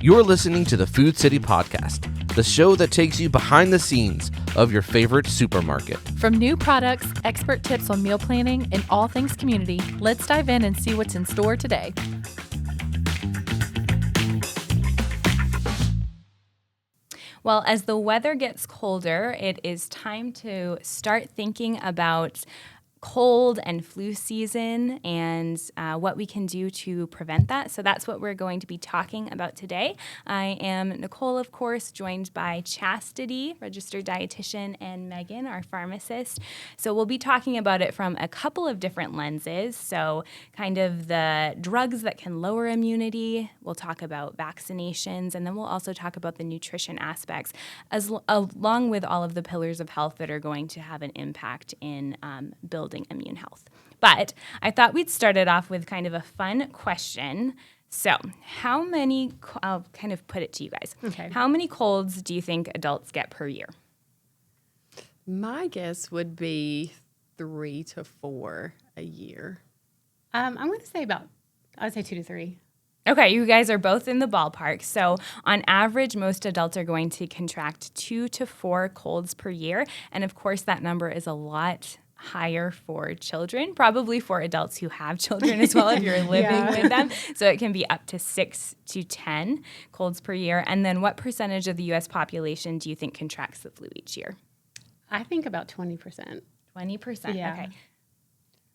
You're listening to the Food City Podcast, the show that takes you behind the scenes of your favorite supermarket. From new products, expert tips on meal planning, and all things community, let's dive in and see what's in store today. Well, as the weather gets colder, it is time to start thinking about cold and flu season and what we can do to prevent that. So that's what we're going to be talking about today. I am Nicole, of course, joined by Chastity, registered dietitian, and Megan, our pharmacist. So we'll be talking about it from a couple of different lenses. So kind of the drugs that can lower immunity. We'll talk about vaccinations, and then we'll also talk about the nutrition aspects, along with all of the pillars of health that are going to have an impact in building immune health. But I thought we'd start it off with kind of a fun question. So I'll kind of put it to you guys. Okay. How many colds do you think adults get per year? My guess would be 3 to 4 a year. I'm going to say I would say 2 to 3. Okay, you guys are both in the ballpark. So on average, most adults are going to contract 2 to 4 colds per year. And of course, that number is a lot higher for children, probably for adults who have children as well if you're living with them. So it can be up to 6 to 10 colds per year. And then what percentage of the U.S. population do you think contracts the flu each year? I think about 20%. 20%? Yeah. Okay.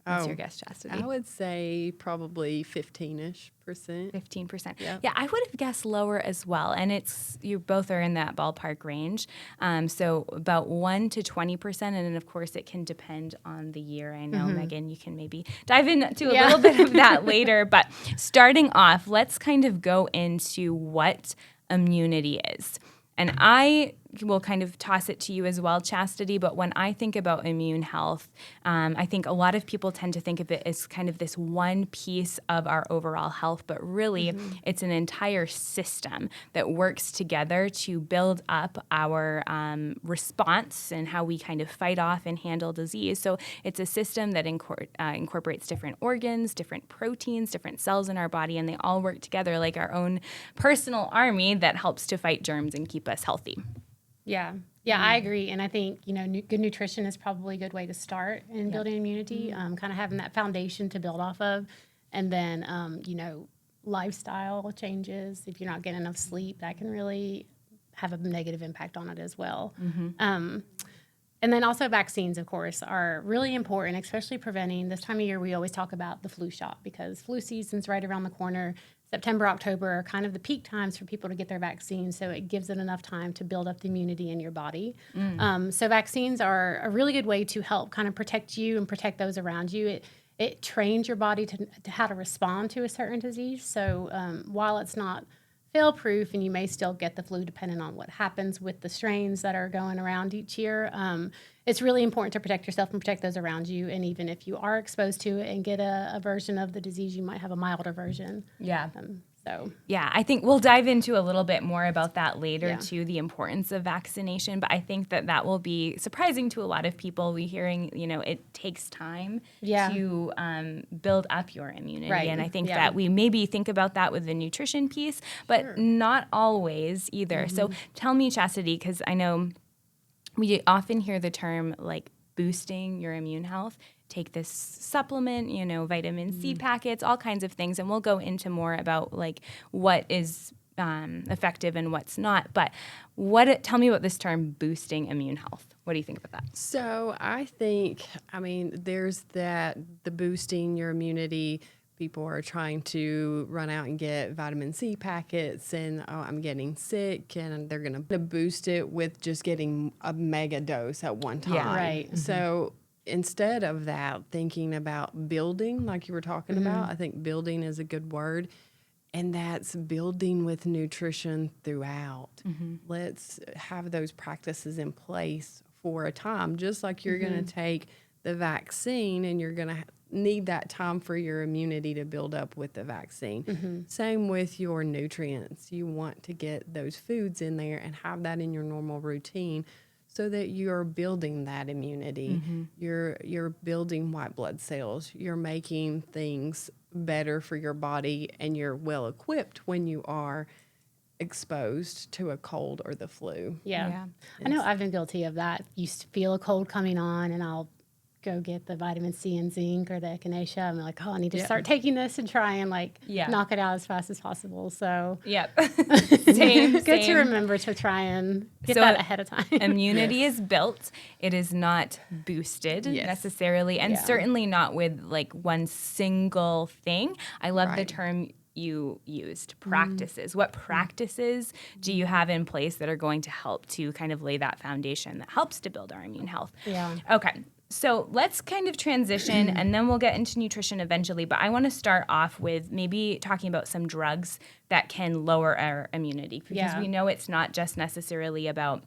What's your guess, Chastity? I would say probably 15-ish%. 15%. Yep. Yeah, I would have guessed lower as well. And you both are in that ballpark range. So about 1 to 20%. And then, of course, it can depend on the year. I know, Megan, you can maybe dive into a little bit of that later. But starting off, let's kind of go into what immunity is. And I will kind of toss it to you as well, Chastity, but when I think about immune health, I think a lot of people tend to think of it as kind of this one piece of our overall health, but really it's an entire system that works together to build up our response and how we kind of fight off and handle disease. So it's a system that incorporates different organs, different proteins, different cells in our body, and they all work together like our own personal army that helps to fight germs and keep us healthy. Yeah, I agree. And I think, good nutrition is probably a good way to start in building immunity, kind of having that foundation to build off of. And then, lifestyle changes. If you're not getting enough sleep, that can really have a negative impact on it as well. And then also vaccines, of course, are really important, especially preventing. This time of year, we always talk about the flu shot because flu season's right around the corner. September, October are kind of the peak times for people to get their vaccines, so it gives it enough time to build up the immunity in your body. So vaccines are a really good way to help kind of protect you and protect those around you. It trains your body to how to respond to a certain disease. So while it's not fail-proof and you may still get the flu depending on what happens with the strains that are going around each year, it's really important to protect yourself and protect those around you. And even if you are exposed to it and get a version of the disease, you might have a milder version. Yeah. Yeah, I think we'll dive into a little bit more about that later, too, the importance of vaccination. But I think that will be surprising to a lot of people. We're hearing, it takes time to build up your immunity. Right. And I think that we maybe think about that with the nutrition piece, but not always either. So tell me, Chastity, because I know we often hear the term like boosting your immune health. Take this supplement, vitamin C packets, all kinds of things. And we'll go into more about like what is effective and what's not. But tell me about this term boosting immune health. What do you think about that? So I think, there's the boosting your immunity. People are trying to run out and get vitamin C packets and, I'm getting sick, and they're going to boost it with just getting a mega dose at one time. Yeah, right. So instead of that, thinking about building, like you were talking about, I think building is a good word, and that's building with nutrition throughout. Let's have those practices in place for a time, just like you're going to take the vaccine and you're going to need that time for your immunity to build up with the vaccine. Same with your nutrients. You want to get those foods in there and have that in your normal routine so that you're building that immunity. You're building white blood cells. You're making things better for your body, and you're well equipped when you are exposed to a cold or the flu. Yeah. I know I've been guilty of that. Used to feel a cold coming on, and I'll go get the vitamin C and zinc or the echinacea. I'm like, oh, I need to start taking this and try and knock it out as fast as possible. So Yep. good to remember to try and get that ahead of time. Immunity is built. It is not boosted necessarily, and certainly not with like one single thing. I love the term you used, practices. What practices do you have in place that are going to help to kind of lay that foundation that helps to build our immune health? Yeah. Okay. So let's kind of transition and then we'll get into nutrition eventually. But I want to start off with maybe talking about some drugs that can lower our immunity, because we know it's not just necessarily about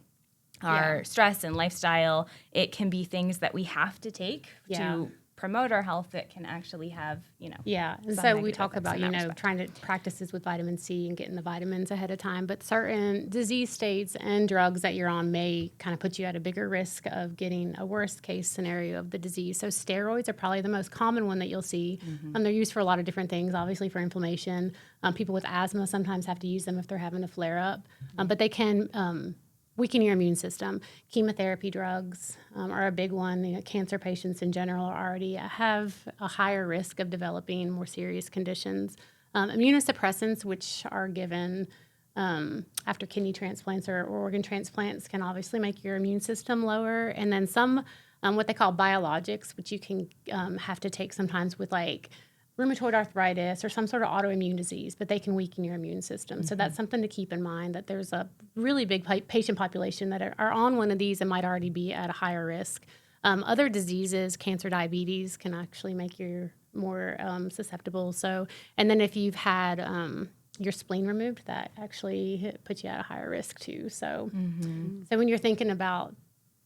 our stress and lifestyle. It can be things that we have to take to promote our health that can actually have, and so we talk about, trying to practices with vitamin C and getting the vitamins ahead of time, but certain disease states and drugs that you're on may kind of put you at a bigger risk of getting a worst case scenario of the disease. So steroids are probably the most common one that you'll see. They're used for a lot of different things, obviously for inflammation. People with asthma sometimes have to use them if they're having a flare up, but they can weaken your immune system. Chemotherapy drugs are a big one. Cancer patients in general already have a higher risk of developing more serious conditions. Immunosuppressants, which are given after kidney transplants or organ transplants, can obviously make your immune system lower. And then some, what they call biologics, which you can have to take sometimes with rheumatoid arthritis or some sort of autoimmune disease, but they can weaken your immune system. So that's something to keep in mind, that there's a really big patient population that are on one of these and might already be at a higher risk. Other diseases, cancer, diabetes, can actually make you more susceptible. So, and then if you've had your spleen removed, that actually puts you at a higher risk too. So, so when you're thinking about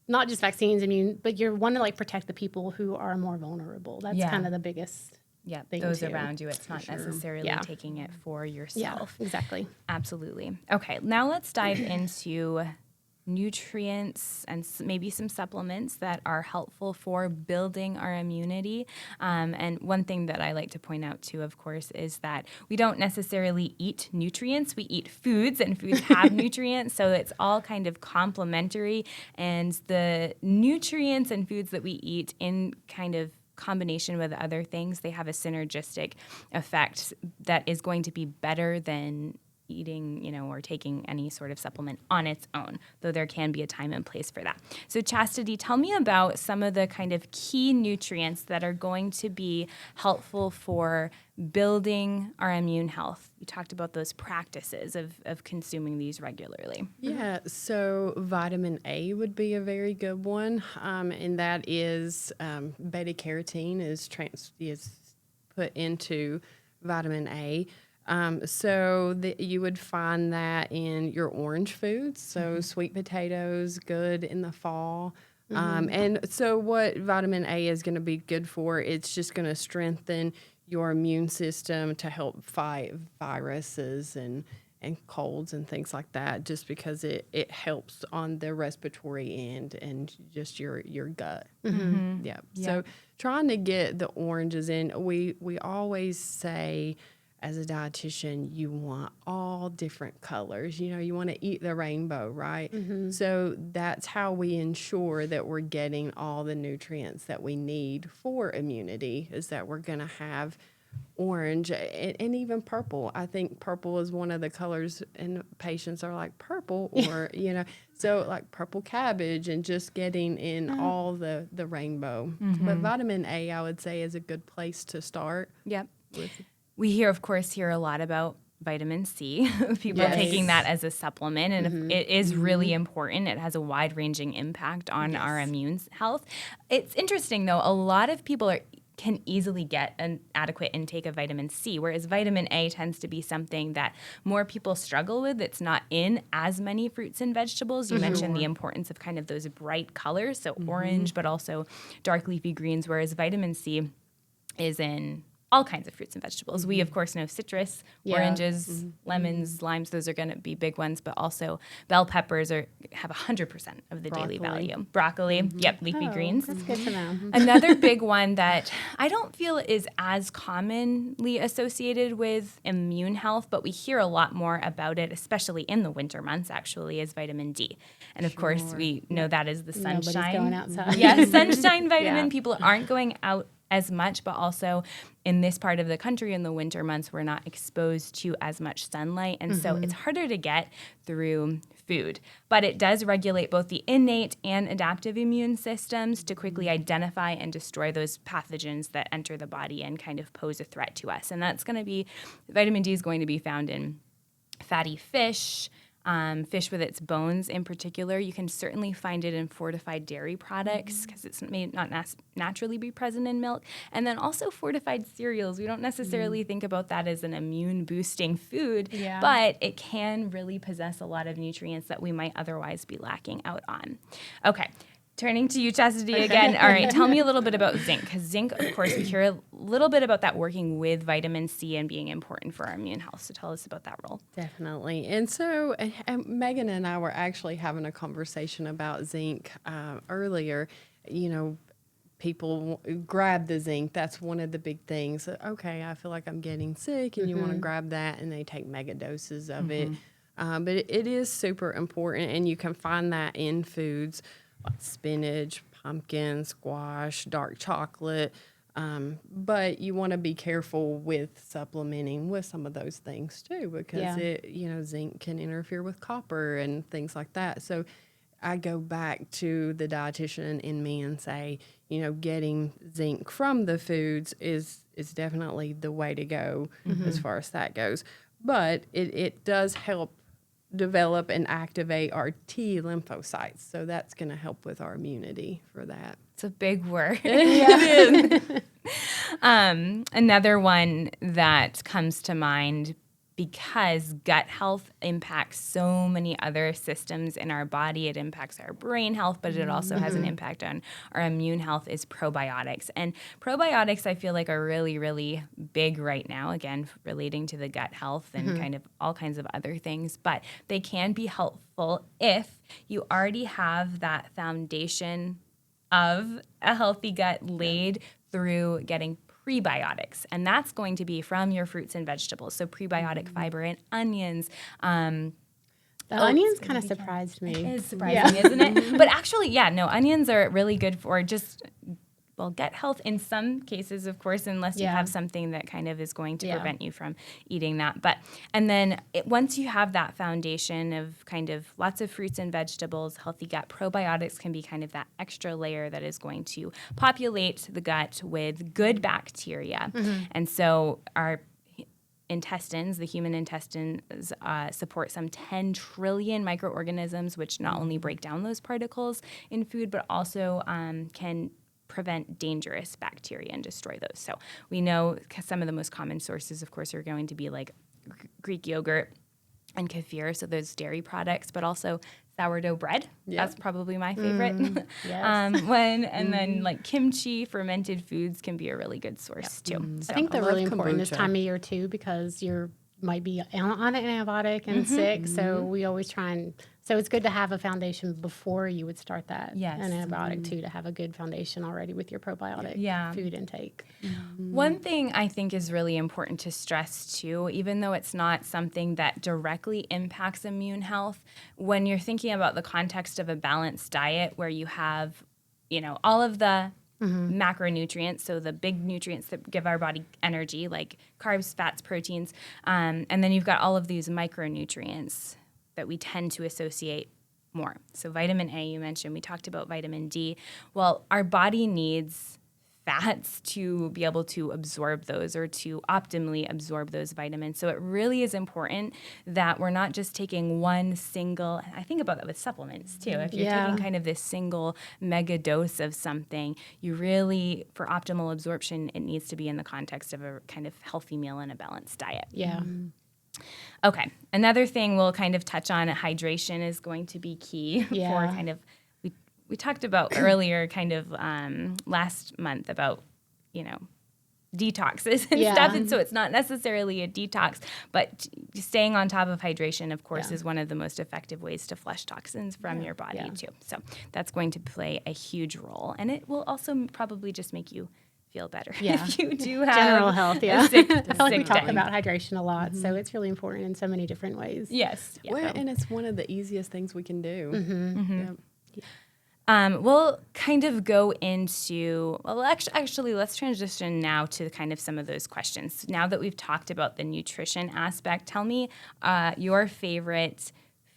not just vaccines, but you want to protect the people who are more vulnerable. That's kind of the biggest. Yeah, those around you. It's not necessarily taking it for yourself. Yeah, exactly. Absolutely. Okay, now let's dive into nutrients and maybe some supplements that are helpful for building our immunity. And one thing that I like to point out too, of course, is that we don't necessarily eat nutrients. We eat foods, and foods have nutrients. So it's all kind of complementary. And the nutrients and foods that we eat in kind of combination with other things, they have a synergistic effect that is going to be better than eating, or taking any sort of supplement on its own, though there can be a time and place for that. So Chastity, tell me about some of the kind of key nutrients that are going to be helpful for building our immune health. You talked about those practices of consuming these regularly. Yeah, so vitamin A would be a very good one, and that is beta carotene is put into vitamin A. You would find that in your orange foods, so sweet potatoes, good in the fall. And so what vitamin A is going to be good for, it's just going to strengthen your immune system to help fight viruses and colds and things like that, just because it helps on the respiratory end and just your gut. Yeah. So trying to get the oranges in, we always say, as a dietitian, you want all different colors. You want to eat the rainbow, right? So that's how we ensure that we're getting all the nutrients that we need for immunity, is that we're going to have orange and even purple. I think purple is one of the colors, and patients are like, purple, or, so like purple cabbage, and just getting in all the rainbow. But vitamin A, I would say, is a good place to start. Yep. We hear a lot about vitamin C, people taking that as a supplement, and it is really important. It has a wide-ranging impact on our immune health. It's interesting, though, a lot of people can easily get an adequate intake of vitamin C, whereas vitamin A tends to be something that more people struggle with. It's not in as many fruits and vegetables. You mentioned the importance of kind of those bright colors, so orange, but also dark leafy greens, whereas vitamin C is in all kinds of fruits and vegetables. We, of course, know citrus, oranges, lemons, limes. Those are going to be big ones, but also bell peppers have 100% of the daily value. Broccoli, leafy greens. That's good to know. Another big one that I don't feel is as commonly associated with immune health, but we hear a lot more about it, especially in the winter months, actually, is vitamin D. And of course, we know that is the sunshine. Nobody's going outside. Yeah, sunshine vitamin. People aren't going out as much, but also in this part of the country in the winter months, we're not exposed to as much sunlight. And so it's harder to get through food. But it does regulate both the innate and adaptive immune systems to quickly identify and destroy those pathogens that enter the body and kind of pose a threat to us. And that's going to be, vitamin D is going to be found in fatty fish, fish with its bones in particular. You can certainly find it in fortified dairy products because it may not naturally be present in milk. And then also fortified cereals. We don't necessarily think about that as an immune-boosting food, but it can really possess a lot of nutrients that we might otherwise be lacking out on. Okay. Turning to you, Chastity, again. All right, tell me a little bit about zinc. Because zinc, of course, we hear a little bit about that working with vitamin C and being important for our immune health. So tell us about that role. Definitely. And so Megan and I were actually having a conversation about zinc earlier. You know, people grab the zinc. That's one of the big things. Okay, I feel like I'm getting sick, and you want to grab that, and they take mega doses of it. But it is super important, and you can find that in foods like spinach, pumpkin, squash, dark chocolate. But you want to be careful with supplementing with some of those things too, because zinc can interfere with copper and things like that. So I go back to the dietitian in me and say, getting zinc from the foods is definitely the way to go as far as that goes. But it does help develop and activate our T lymphocytes. So that's going to help with our immunity for that. It's a big word. It is. Another one that comes to mind, because gut health impacts so many other systems in our body. It impacts our brain health, but it also has an impact on our immune health, is probiotics. And probiotics, I feel like, are really, really big right now, again, relating to the gut health and kind of all kinds of other things. But they can be helpful if you already have that foundation of a healthy gut laid through getting prebiotics, and that's going to be from your fruits and vegetables. So prebiotic fiber in onions. The onions kind of surprised me. It is surprising, isn't it? But actually, onions are really good for just, gut health in some cases, of course, unless you have something that kind of is going to prevent you from eating that. And then once you have that foundation of kind of lots of fruits and vegetables, healthy gut, probiotics can be kind of that extra layer that is going to populate the gut with good bacteria. And so our intestines, the human intestines, support some 10 trillion microorganisms, which not only break down those particles in food, but also can prevent dangerous bacteria and destroy those. So we know some of the most common sources, of course, are going to be like Greek yogurt and kefir, so those dairy products, but also sourdough bread. That's probably my favorite one. And then like kimchi, fermented foods can be a really good source too. So I think they're really important this time of year too, because you might be on an antibiotic and sick. So we always so it's good to have a foundation before you would start that an antibiotic too, to have a good foundation already with your probiotic food intake. One thing I think is really important to stress too, even though it's not something that directly impacts immune health, when you're thinking about the context of a balanced diet where you have, all of the macronutrients, so the big nutrients that give our body energy, like carbs, fats, proteins, and then you've got all of these micronutrients that we tend to associate more. So vitamin A, you mentioned, we talked about vitamin D. Well, our body needs fats to be able to absorb those, or to optimally absorb those vitamins. So it really is important that we're not just taking one single, I think about that with supplements too. If you're taking kind of this single mega dose of something, you really, for optimal absorption, it needs to be in the context of a kind of healthy meal and a balanced diet. Okay, another thing we'll kind of touch on, hydration is going to be key for kind of, we talked about earlier kind of last month about, detoxes and stuff, and so it's not necessarily a detox, but staying on top of hydration, of course, is one of the most effective ways to flush toxins from your body too. So that's going to play a huge role, and it will also probably just make you feel better if you do have general health. a sick, I feel like we talk day. about hydration a lot, so it's really important in so many different ways. Yes. Yeah. Well, and it's one of the easiest things we can do. Yep. We'll kind of go into, well, actually, let's transition now to kind of some of those questions. Now that we've talked about the nutrition aspect, tell me your favorite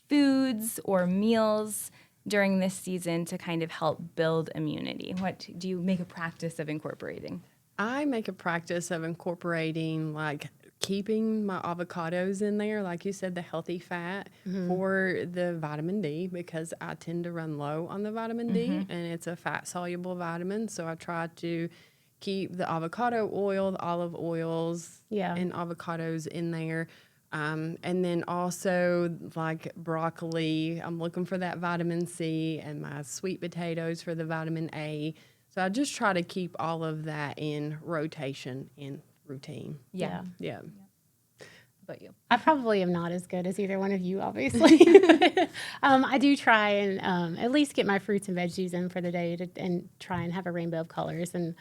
foods or meals during this season to kind of help build immunity. What do you make a practice of incorporating? I make a practice of incorporating, like, keeping my avocados in there, like you said, the healthy fat for the vitamin D, because I tend to run low on the vitamin D, and it's a fat-soluble vitamin, so I try to keep the avocado oil, the olive oils, and avocados in there. And then also, like, broccoli, I'm looking for that vitamin C, and my sweet potatoes for the vitamin A. So I just try to keep all of that in rotation and routine. Yeah. But you, I probably am not as good as either one of you, obviously. I do try and at least get my fruits and veggies in for the day and try and have a rainbow of colors. And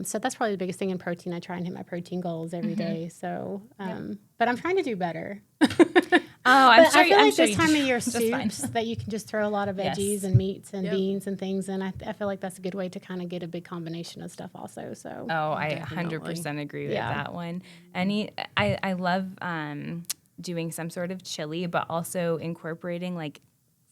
so that's probably the biggest thing in protein. I try and hit my protein goals every day. So, but I'm trying to do better. I'm sure. I feel like sure this time of year just fine. soups that you can just throw a lot of veggies and meats and beans and things, and I feel like that's a good way to kind of get a big combination of stuff also. So I 100% agree with that one. I love doing some sort of chili, but also incorporating like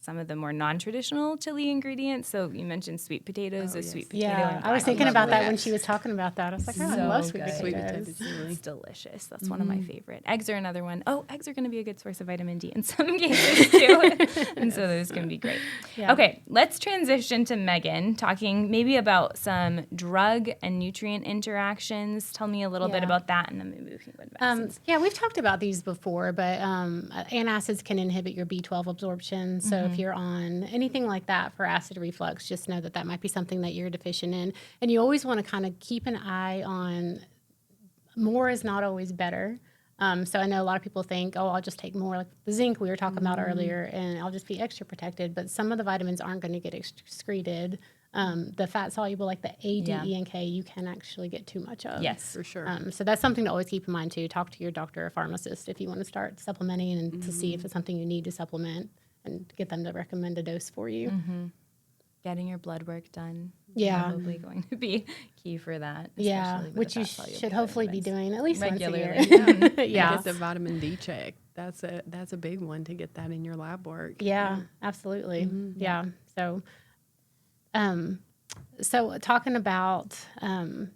some of the more non-traditional chili ingredients. So you mentioned sweet potatoes, sweet potato. Yeah, I was thinking about that when she was talking about that. I was like, I love sweet potatoes. Sweet potato chili. It's delicious. That's one of my favorite. Eggs are another one. Oh, eggs are going to be a good source of vitamin D in some cases too. And so those can be great. Yeah. Okay, let's transition to Megan, talking maybe about some drug and nutrient interactions. Tell me a little bit about that, and then maybe we can go to vaccines. Yeah, we've talked about these before, but antacids can inhibit your B12 absorption. So if you're on anything like that for acid reflux, just know that might be something that you're deficient in. And you always want to kind of keep an eye on more is not always better. So I know a lot of people think, oh, I'll just take more, like the zinc we were talking about earlier, and I'll just be extra protected. But some of the vitamins aren't going to get excreted. The fat soluble, like the A, D, E, and K, you can actually get too much of. Yes, for sure. So that's something to always keep in mind too. Talk to your doctor or pharmacist if you want to start supplementing and to see if it's something you need to supplement, and get them to recommend a dose for you. Getting your blood work done is Yeah. probably going to be key for that. Yeah, especially with which the you fat-soluble should hopefully be vitamins. doing at least Regularly. once a year. Get the vitamin D check. That's a big one to get that in your lab work. Yeah, absolutely. Yeah. So talking about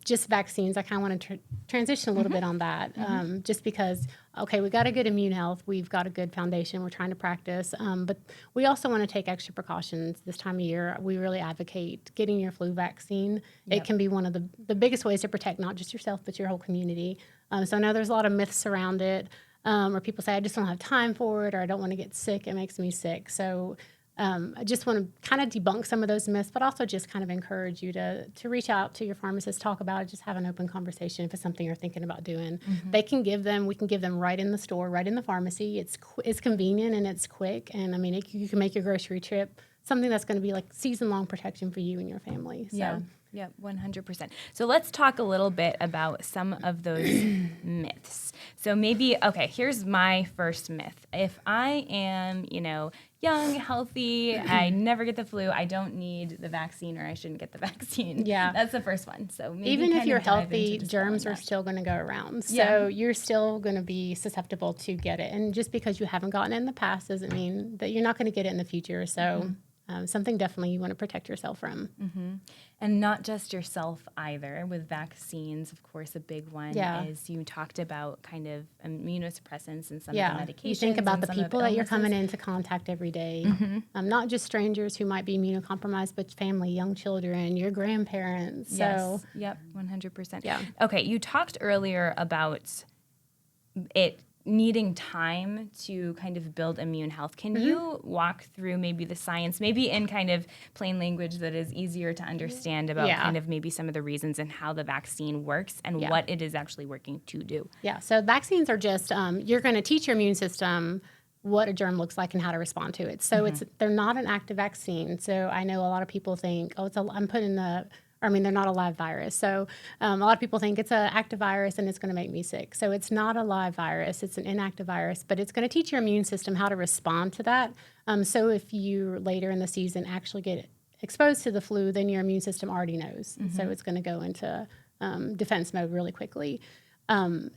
just vaccines, I kind of want to transition a little bit on that, just because, okay, we got a good immune health, we've got a good foundation, we're trying to practice, but we also want to take extra precautions this time of year. We really advocate getting your flu vaccine. It can be one of the biggest ways to protect not just yourself, but your whole community. So I know there's a lot of myths around it, or people say, I just don't have time for it, or I don't want to get sick, it makes me sick. So I just want to kind of debunk some of those myths, but also just kind of encourage you to reach out to your pharmacist, talk about it, just have an open conversation if it's something you're thinking about doing. We can give them right in the store, right in the pharmacy. It's convenient and it's quick. And I mean, you can make your grocery trip something that's going to be like season-long protection for you and your family. So. Yeah, 100%. So let's talk a little bit about some of those myths. So maybe, okay, here's my first myth. If I am, young, healthy, I never get the flu, I don't need the vaccine, or I shouldn't get the vaccine. Yeah. That's the first one. So maybe even if kind you're of dive healthy, into germs are that. still going to go around. So you're still going to be susceptible to get it. And just because you haven't gotten it in the past doesn't mean that you're not going to get it in the future. So something definitely you want to protect yourself from. And not just yourself either. With vaccines, of course, a big one is you talked about kind of immunosuppressants and some of the medications. You think about and the some of people that you're illnesses. coming into contact every day. Not just strangers who might be immunocompromised, but family, young children, your grandparents. So, Yep, 100%. Yeah. Okay, you talked earlier about it needing time to kind of build immune health. Can you walk through maybe the science, maybe in kind of plain language that is easier to understand about kind of maybe some of the reasons and how the vaccine works and what it is actually working to do? Yeah, so vaccines are just, you're going to teach your immune system what a germ looks like and how to respond to it. So they're not an active vaccine. So I know a lot of people think, I'm putting they're not a live virus. So a lot of people think it's an active virus and it's going to make me sick. So it's not a live virus. It's an inactive virus, but it's going to teach your immune system how to respond to that. So if you later in the season actually get exposed to the flu, then your immune system already knows. So it's going to go into defense mode really quickly.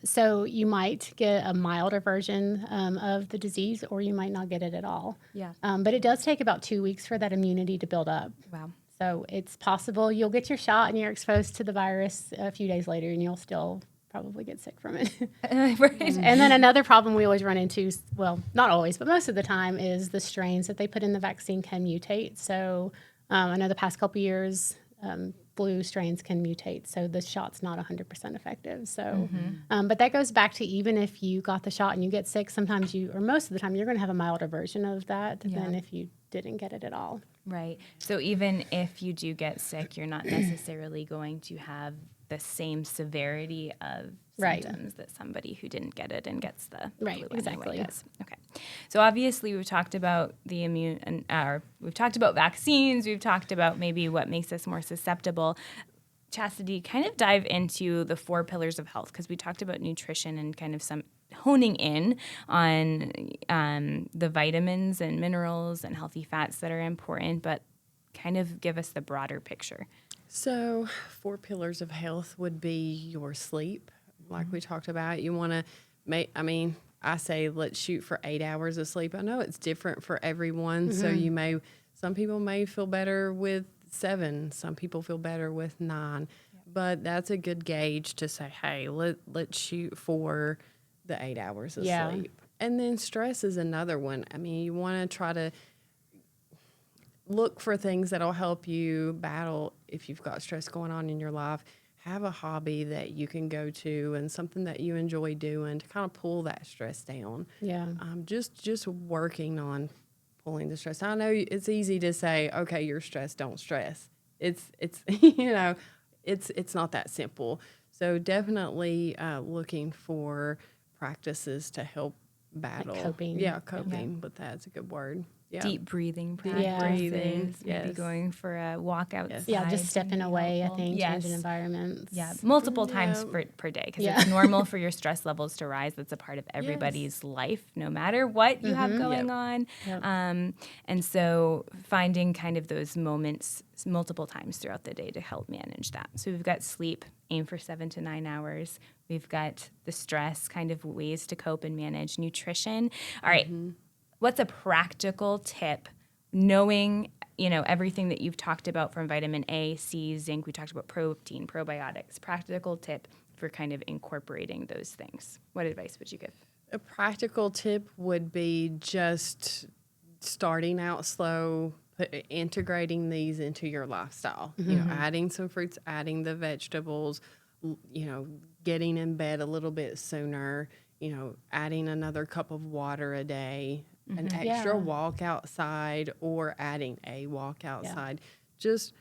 So you might get a milder version of the disease, or you might not get it at all. Yeah. But it does take about 2 weeks for that immunity to build up. Wow. So it's possible you'll get your shot and you're exposed to the virus a few days later, and you'll still probably get sick from it. Right. And then another problem we always run into, well, not always, but most of the time, is the strains that they put in the vaccine can mutate. So I know the past couple years, flu strains can mutate, so the shot's not 100% effective. So, but that goes back to even if you got the shot and you get sick, sometimes or most of the time, you're going to have a milder version of that than if you didn't get it at all. Right. So even if you do get sick, you're not necessarily going to have the same severity of symptoms that somebody who didn't get it and gets the flu anyway does. Okay. So obviously we've talked about the we've talked about vaccines, we've talked about maybe what makes us more susceptible. Chastity, kind of dive into the 4 pillars of health, because we talked about nutrition and kind of some honing in on the vitamins and minerals and healthy fats that are important, but kind of give us the broader picture. So 4 pillars of health would be your sleep, like we talked about. You want to I say let's shoot for 8 hours of sleep. I know it's different for everyone. So some people may feel better with 7, some people feel better with 9, but that's a good gauge to say, hey, let's shoot for the 8 hours of sleep. And then stress is another one. I mean, you want to try to look for things that'll help you battle if you've got stress going on in your life. Have a hobby that you can go to and something that you enjoy doing to kind of pull that stress down. Yeah. Just working on pulling the stress. I know it's easy to say, okay, you're stressed, don't stress. It's it's not that simple. So definitely looking for practices to help battle. Like coping. Yeah, coping, but that's a good word. Yeah. Deep breathing practices, maybe going for a walk outside. Yeah, just stepping away, I think, changing environments. Yeah, multiple times per day, because it's normal for your stress levels to rise. That's a part of everybody's life, no matter what you have going on. And so finding kind of those moments multiple times throughout the day to help manage that. So we've got sleep, aim for 7 to 9 hours. We've got the stress, kind of ways to cope and manage. Nutrition. All right. What's a practical tip, knowing, everything that you've talked about from vitamin A, C, zinc, we talked about protein, probiotics, practical tip for kind of incorporating those things? What advice would you give? A practical tip would be just starting out slow, integrating these into your lifestyle. Adding some fruits, adding the vegetables, getting in bed a little bit sooner, adding another cup of water a day, an extra walk outside, or adding a walk outside. Just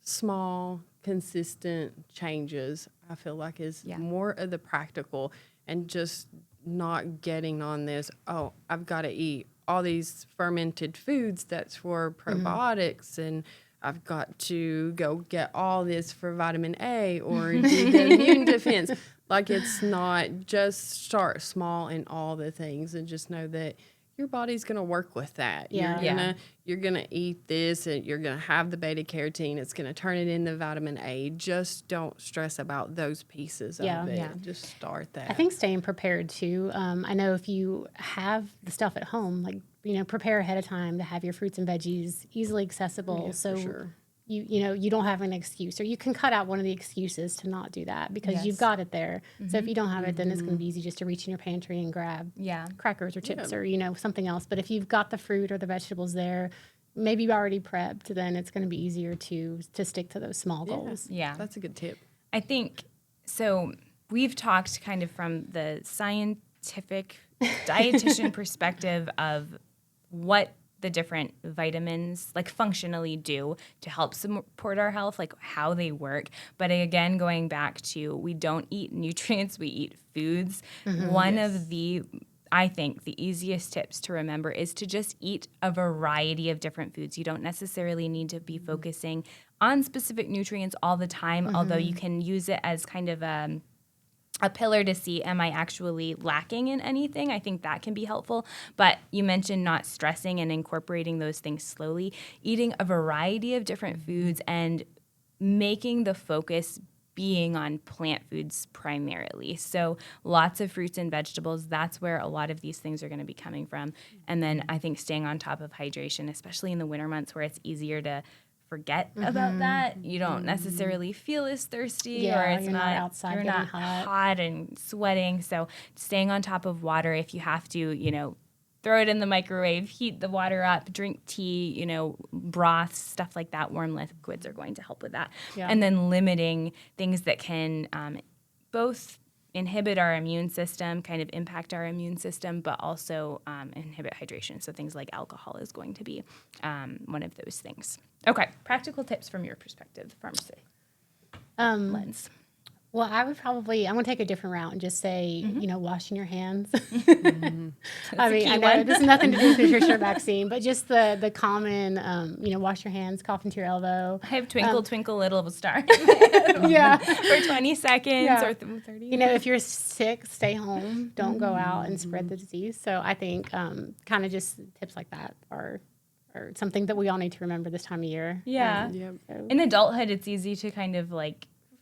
small, consistent changes, I feel like, is more of the practical, and just not getting on this, I've got to eat all these fermented foods that's for probiotics, and I've got to go get all this for vitamin A or do the immune defense. Like, it's not, just start small in all the things and just know that your body's going to work with that. You're going to eat this, and you're going to have the beta carotene. It's going to turn it into vitamin A. Just don't stress about those pieces of it. Just start that. I think staying prepared too. I know if you have the stuff at home, like, prepare ahead of time to have your fruits and veggies easily accessible. So for sure. You don't have an excuse, or you can cut out one of the excuses to not do that because you've got it there. So if you don't have it, then it's going to be easy just to reach in your pantry and grab crackers or chips or, something else. But if you've got the fruit or the vegetables there, maybe you've already prepped, then it's going to be easier to stick to those small goals. Yeah. That's a good tip. I think, so we've talked kind of from the scientific dietitian perspective of what the different vitamins like functionally do to help support our health, like how they work. But again, going back to, we don't eat nutrients, we eat foods. One of the, I think, the easiest tips to remember is to just eat a variety of different foods. You don't necessarily need to be focusing on specific nutrients all the time, although you can use it as kind of a pillar to see, am I actually lacking in anything? I think that can be helpful. But you mentioned not stressing and incorporating those things slowly, eating a variety of different foods and making the focus being on plant foods primarily. So lots of fruits and vegetables, that's where a lot of these things are going to be coming from. And then I think staying on top of hydration, especially in the winter months where it's easier to forget about that. You don't necessarily feel as thirsty, or it's you're not outside, you're getting not hot. hot and sweating. So staying on top of water, if you have to, throw it in the microwave, heat the water up, drink tea, broths, stuff like that. Warm liquids are going to help with that. Yeah. And then limiting things that can both inhibit our immune system, kind of impact our immune system, but also inhibit hydration. So things like alcohol is going to be one of those things. Okay, practical tips from your perspective, pharmacy lens. Well, I'm going to take a different route and just say, washing your hands. I mean, I know this has nothing to do with nutrition or vaccine, but just the common, wash your hands, cough into your elbow. I have twinkle, twinkle, little star. Yeah. For 20 seconds or 30. If you're sick, stay home. Don't go out and spread the disease. So I think kind of just tips like that are something that we all need to remember this time of year. Yeah. In adulthood, it's easy to kind of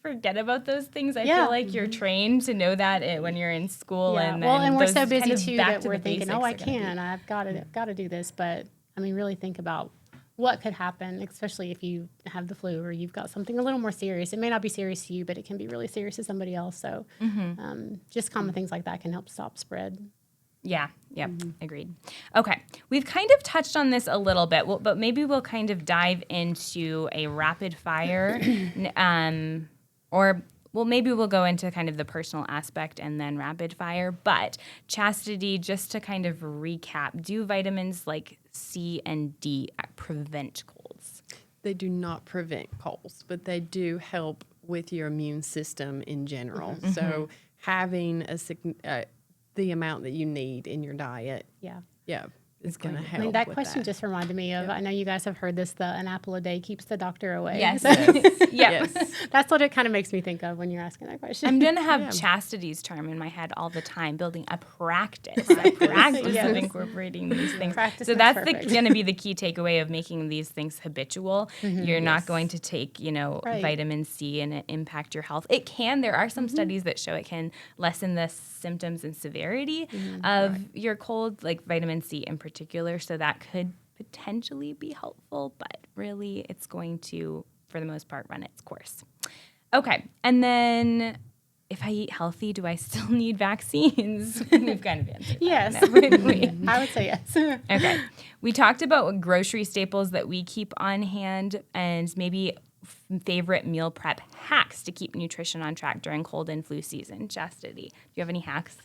forget about those things. I feel like you're trained to know that when you're in school. Yeah. And then and we're so those busy kind of too back that to we're the thinking, basics I are gonna can. I've got to do this. But I mean, really think about what could happen, especially if you have the flu or you've got something a little more serious. It may not be serious to you, but it can be really serious to somebody else. So just common things like that can help stop spread. Yeah. Yep. Agreed. Okay. We've kind of touched on this a little bit, but maybe we'll kind of dive into a rapid fire, maybe we'll go into kind of the personal aspect and then rapid fire. But Chastity, just to kind of recap, do vitamins like C and D prevent colds? They do not prevent colds, but they do help with your immune system in general. So having the amount that you need in your diet, is going to help. I mean, that with question just reminded me of, I know you guys have heard this, an apple a day keeps the doctor away. Yes. So Yes. that's what it kind of makes me think of when you're asking that question. I'm going to have Chastity's term in my head all the time, building a practice of incorporating these things. Practice So makes that's perfect. going to be the key takeaway of making these things habitual. You're not going to take, Right. vitamin C and it impact your health. It can. There are some studies that show it can lessen the symptoms and severity of your cold, like vitamin C in particular. So that could potentially be helpful, but really it's going to, for the most part, run its course. Okay. And then if I eat healthy, do I still need vaccines? We've kind of answered that. Yes. Haven't we? I would say yes. Okay. We talked about grocery staples that we keep on hand and maybe favorite meal prep hacks to keep nutrition on track during cold and flu season. Chastity, do you have any hacks?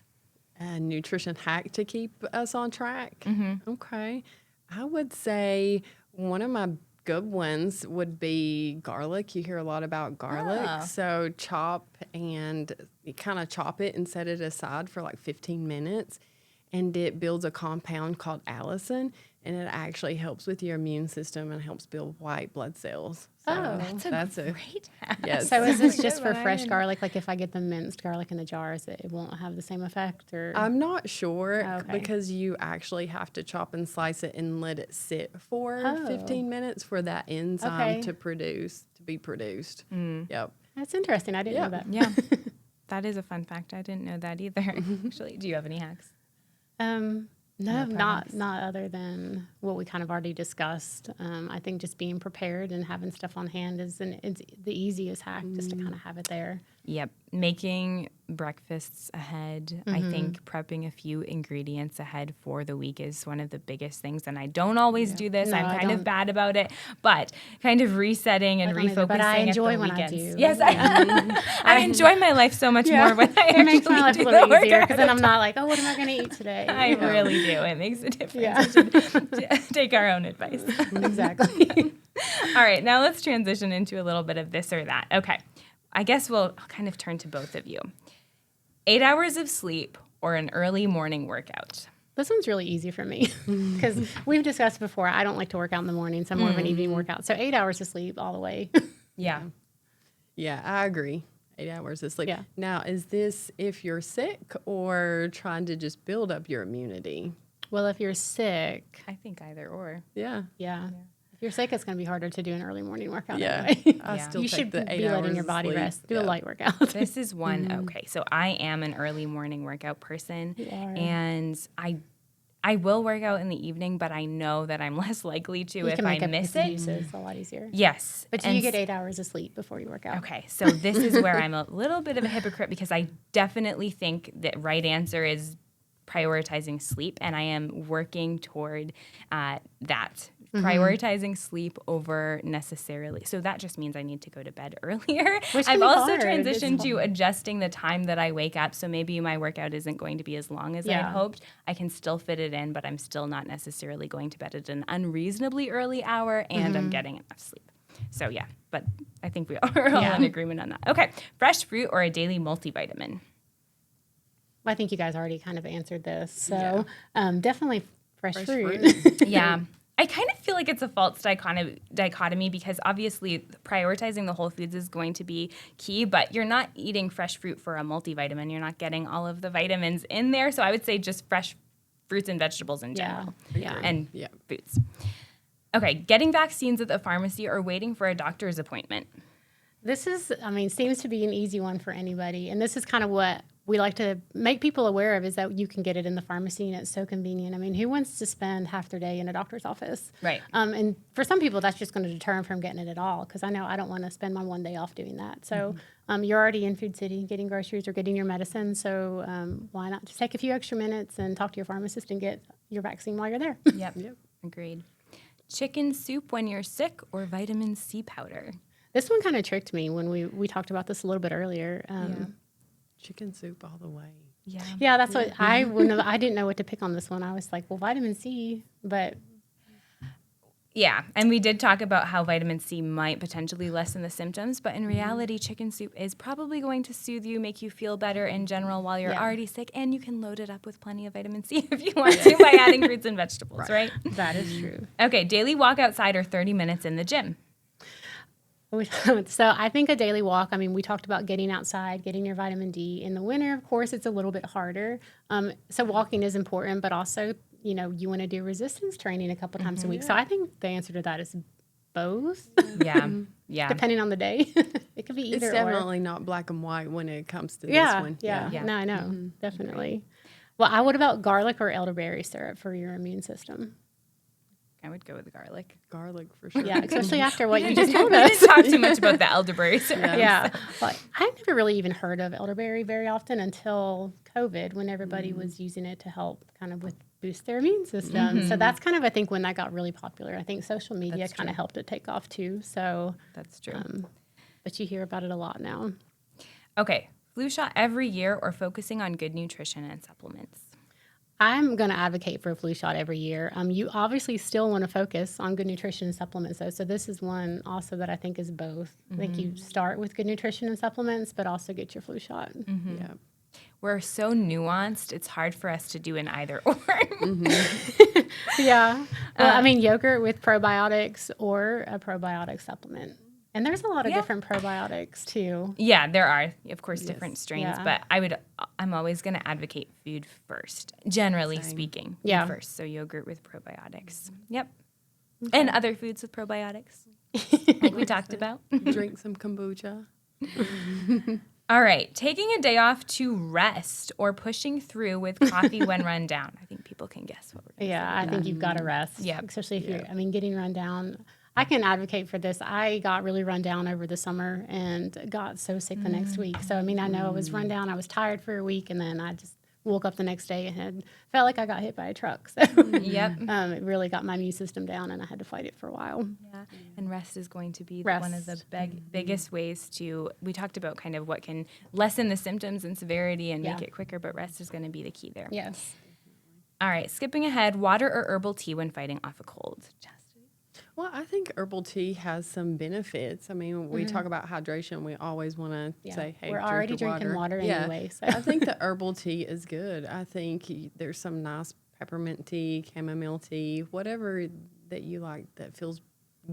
a nutrition hack to keep us on track. Okay. I would say one of my good ones would be garlic. You hear a lot about garlic. Oh. So chop and you kind of chop it and set it aside for like 15 minutes. And it builds a compound called allicin, and it actually helps with your immune system and helps build white blood cells. So That's a great hack. Yes. So is this just for fresh garlic? Like if I get the minced garlic in the jars, it won't have the same effect? Or I'm not sure Okay. because you actually have to chop and slice it and let it sit for 15 minutes for that enzyme to be produced. Yep. That's interesting. I didn't know that. Yeah. That is a fun fact. I didn't know that either, actually. Do you have any hacks? No, not other than what we kind of already discussed. I think just being prepared and having stuff on hand is the easiest hack, just to kind of have it there. Yep. Making breakfasts ahead. I think prepping a few ingredients ahead for the week is one of the biggest things. And I don't always do this. No, I'm I kind of don't. bad about it. But kind of resetting and I don't either, refocusing but I enjoy at the when I weekends. do. Yes, I enjoy my life so much more when I It makes my life actually a do the little work easier ahead because then of I'm not like, oh, what am I going to eat today? I really do. It makes a difference. Yeah. We should take our own advice. Exactly. All right, now let's transition into a little bit of this or that. Okay, I guess I'll kind of turn to both of you. 8 hours of sleep or an early morning workout? This one's really easy for me because we've discussed before. I don't like to work out in the morning, so I'm more of an evening workout. So 8 hours of sleep all the way. Yeah. Yeah, I agree. 8 hours of sleep. Yeah. Now, is this if you're sick or trying to just build up your immunity? Well, if you're sick, I think either or. Yeah. yeah. If you're sick, it's going to be harder to do an early morning workout. Yeah. Anyway. I Yeah. still You take should the 8 be hours letting your of body sleep. rest. Do Yeah. a light workout. This is one. Okay, so I am an early morning workout person, You are. and I will work out in the evening, but I know that I'm less likely to if I miss it. Excuses a lot easier. Yes, But do and you get 8 hours of sleep before you work out? Okay, so this is where I'm a little bit of a hypocrite because I definitely think that right answer is prioritizing sleep, and I am working toward that. Prioritizing sleep over necessarily. So that just means I need to go to bed earlier. Which I've can be also hard. It's transitioned to adjusting the time that I wake up. So maybe my workout isn't going to be as long as I had Yeah. hoped. I can still fit it in, but I'm still not necessarily going to bed at an unreasonably early hour, and I'm getting enough sleep. So yeah, but I think we are all in agreement on that. Okay, fresh fruit or a daily multivitamin? I think you guys already kind of answered this. So definitely fresh fruit. Yeah. I kind of feel like it's a false dichotomy because obviously prioritizing the whole foods is going to be key, but you're not eating fresh fruit for a multivitamin. You're not getting all of the vitamins in there. So I would say just fresh fruits and vegetables in general. Yeah. And Yeah. foods. Okay, getting vaccines at the pharmacy or waiting for a doctor's appointment? This is, seems to be an easy one for anybody. And this is kind of what we like to make people aware of is that you can get it in the pharmacy and it's so convenient. I mean, who wants to spend half their day in a doctor's office? Right. And for some people, that's just going to deter them from getting it at all because I know I don't want to spend my one day off doing that. So you're already in Food City getting groceries or getting your medicine. So why not just take a few extra minutes and talk to your pharmacist and get your vaccine while you're there? Yep. Agreed. Chicken soup when you're sick or vitamin C powder? This one kind of tricked me when we talked about this a little bit earlier. Chicken soup all the way. Yeah. Yeah, that's what I wouldn't have, I didn't know what to pick on this one. I was like, well, vitamin C, but Yeah, and we did talk about how vitamin C might potentially lessen the symptoms, but in reality, chicken soup is probably going to soothe you, make you feel better in general while you're already sick, and you can load it up with plenty of vitamin C if you want to by adding fruits and vegetables, right? that is true. Okay, daily walk outside or 30 minutes in the gym? So I think a daily walk, we talked about getting outside, getting your vitamin D. In the winter, of course, it's a little bit harder. So walking is important, but also, you want to do resistance training a couple times a week. So I think the answer to that is both. Yeah. Depending on the day. It could be either It's or. definitely not black and white when it comes to this one. Yeah. No, I know. Definitely. Well, what about garlic or elderberry syrup for your immune system? I would go with the garlic. Garlic for sure. Yeah, especially after what you just told We us. didn't talk too much about the elderberry syrup. Yeah. Well, I've never really even heard of elderberry very often until COVID when everybody was using it to help kind of boost their immune system. So that's kind of, I think, when that got really popular. I think social media kind of helped it take off too. So That's true. but you hear about it a lot now. Okay, flu shot every year or focusing on good nutrition and supplements? I'm going to advocate for a flu shot every year. You obviously still want to focus on good nutrition and supplements, though. So this is one also that I think is both. I think you start with good nutrition and supplements, but also get your flu shot. Yeah. We're so nuanced, it's hard for us to do an either or. Yeah. Well, yogurt with probiotics or a probiotic supplement. And there's a lot of different probiotics, too. Yeah, there are, of course, different strains, Yeah. but I'm always going to advocate food first, generally speaking. Food Yeah. first, so yogurt with probiotics. Yep. And other foods with probiotics, like we talked about. Drink some kombucha. All right, taking a day off to rest or pushing through with coffee when run down. I think people can guess what we're going to Yeah, I think you've got to rest. Yep. Especially if you're, getting run down. I can advocate for this. I got really run down over the summer and got so sick the next week. So, I mean, I know I was run down. I was tired for a week, and then I just woke up the next day and had felt like I got hit by a truck. So Yep. it really got my immune system down, and I had to fight it for a while. Yeah, and rest is going to be Rest. one of the biggest ways to, we talked about kind of what can lessen the symptoms and severity and make Yeah. it quicker, but rest is going to be the key there. Yes. All right, skipping ahead, water or herbal tea when fighting off a cold? Chastity? Well, I think herbal tea has some benefits. I mean, when we talk about hydration, we always want to Yeah. say, hey, We're drink already your drinking water Yeah. anyway. So. I think the herbal tea is good. I think there's some nice peppermint tea, chamomile tea, whatever that you like that feels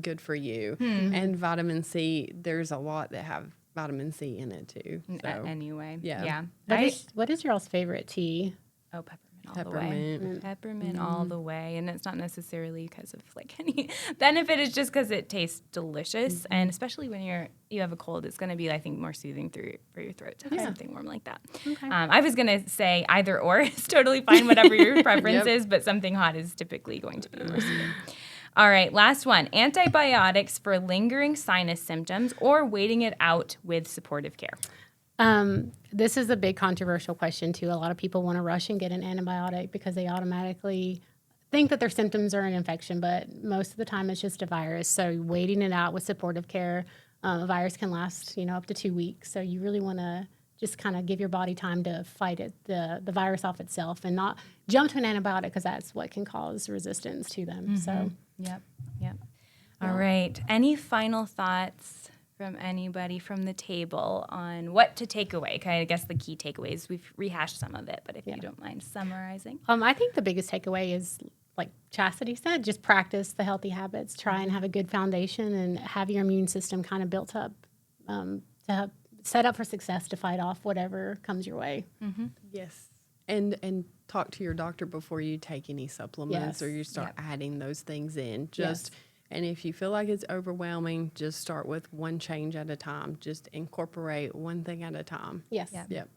good for you. And vitamin C, there's a lot that have vitamin C in it too. So, Anyway, yeah. yeah. What is your all's favorite tea? Oh, peppermint all the way. Peppermint. Peppermint all the way. And it's not necessarily because of like any benefit. It's just because it tastes delicious. And especially when you have a cold, it's going to be, I think, more soothing for your throat to have something warm like that. Okay. I was going to say either or. It's totally fine, whatever your preference is, but something hot is typically going to be more soothing. All right, last one. Antibiotics for lingering sinus symptoms or waiting it out with supportive care. This is a big controversial question too. A lot of people want to rush and get an antibiotic because they automatically think that their symptoms are an infection, but most of the time it's just a virus. So waiting it out with supportive care, a virus can last, up to 2 weeks. So you really want to just kind of give your body time to fight it, the virus off itself, and not jump to an antibiotic because that's what can cause resistance to them. So. Yep. All right. Any final thoughts from anybody from the table on what to take away? I guess the key takeaways, we've rehashed some of it, but if you don't mind summarizing. I think the biggest takeaway is, like Chastity said, just practice the healthy habits. Try and have a good foundation and have your immune system kind of built up to set up for success to fight off whatever comes your way. Yes. And talk to your doctor before you take any supplements Yes. or you start adding those things in. Yes. And if you feel like it's overwhelming, just start with one change at a time. Just incorporate one thing at a time. Yes. Yep.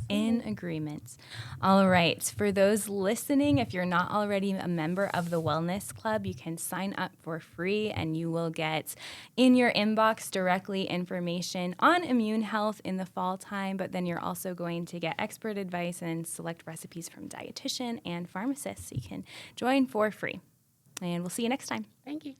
In agreement. All right. For those listening, if you're not already a member of the Wellness Club, you can sign up for free and you will get in your inbox directly information on immune health in the fall time, but then you're also going to get expert advice and select recipes from dietitian and pharmacist. So you can join for free. And we'll see you next time. Thank you.